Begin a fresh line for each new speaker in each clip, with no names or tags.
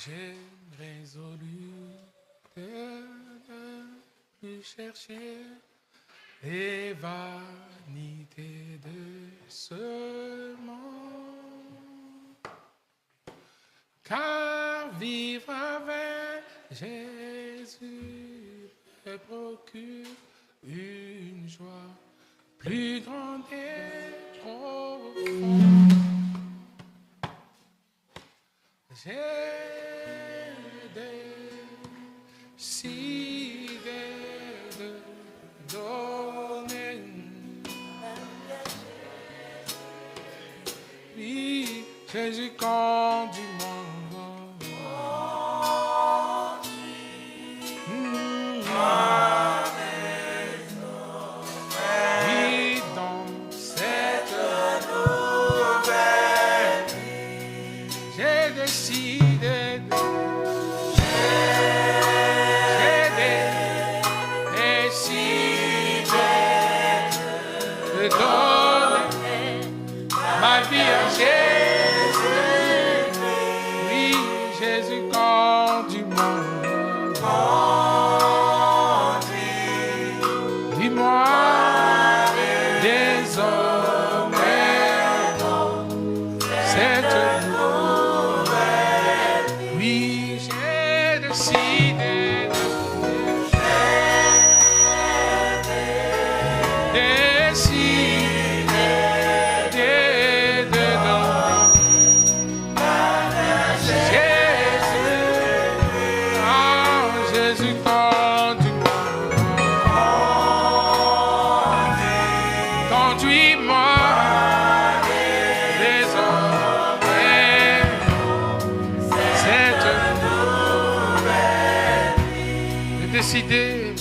J'ai résolu de ne plus chercher les vanités de ce monde. Car vivre avec Jésus me procure une joie plus grande et profonde. J'ai décidé de donner. Oui, Jésus conduis-moi. Oui, dans cette nouvelle vie, j'ai décidé de donner ma vie à Jésus. Oui, Jésus conduis-moi. Dis-moi désormais cette nouvelle. Oui, j'ai décidé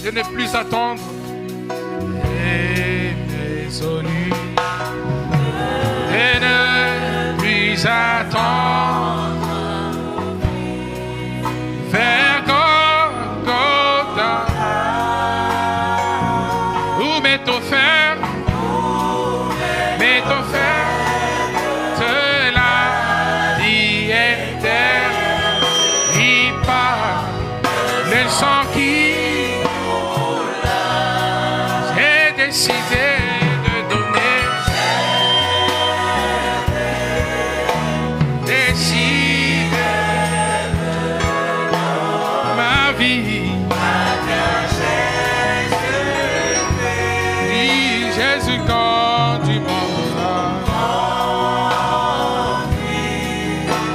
de ne plus attendre et résolu de ne plus attendre vers Golgotha où m'est offert de la vie éternelle. Il part le sang qui décidé de donner, décidé ma vie oui, Jésus conduis-moi,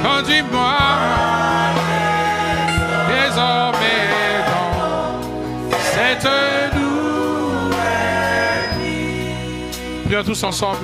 conduis-moi désormais dans cette tous ensemble.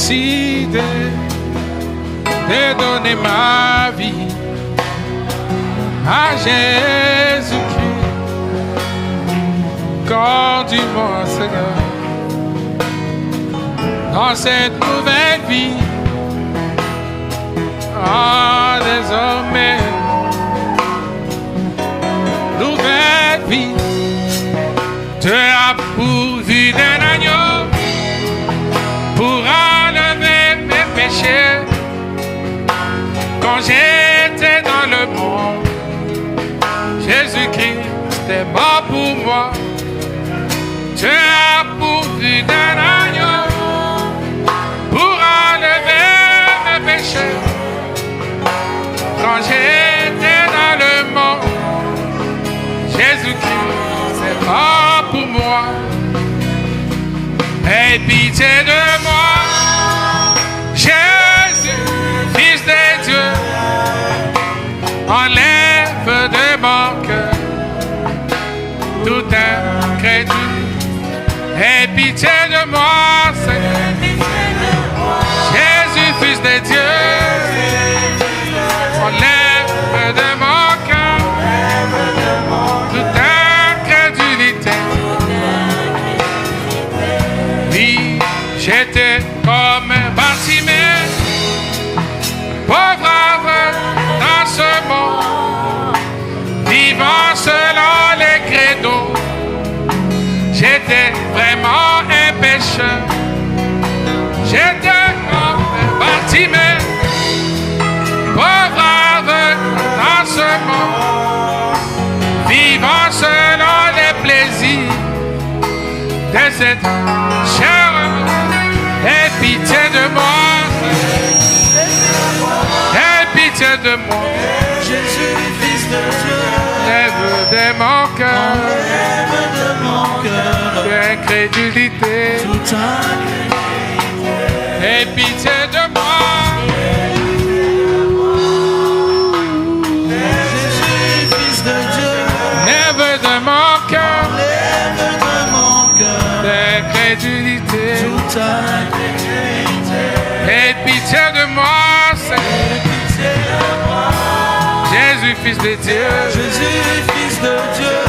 décidé de donner ma vie à Jésus-Christ. Conduis-moi, Seigneur, dans cette nouvelle vie. Ah, désormais, nouvelle vie. Tu as pourvu d'un agneau pour enlever mes péchés. Quand j'étais dans le monde, Jésus-Christ est mort pour moi. Tu as pourvu d'un agneau pour enlever mes péchés. Quand j'étais dans le monde, Jésus-Christ est mort pour moi. Aie pitié de moi, Jésus, Fils de Dieu. Enlève de mon cœur toute incrédulité. Aie pitié de moi, Seigneur. Jésus, Fils de Dieu. Enlève de mon cœur toute incrédulité. Oui, j'étais comme Bartimée, pauvre aveugle dans ce monde, vivant selon les credos. J'étais vraiment un pécheur. J'étais comme Bartimée, pauvre aveugle dans ce monde, vivant selon les plaisirs de cette chair. Aie pitié de moi, aie pitié de moi,
Jésus, Fils de Dieu.
lève de mon cœur l'incrédulité.
Toute incrédulité.
Aie pitié de moi.
Jésus, Fils de Dieu.
Lève de mon cœur
Lève de mon cœur
l'incrédulité.
toute incrédulité.
Aie pitié de moi, Seigneur.
Pitié de moi.
Jésus, Fils de Dieu.
Jésus, Fils de Dieu.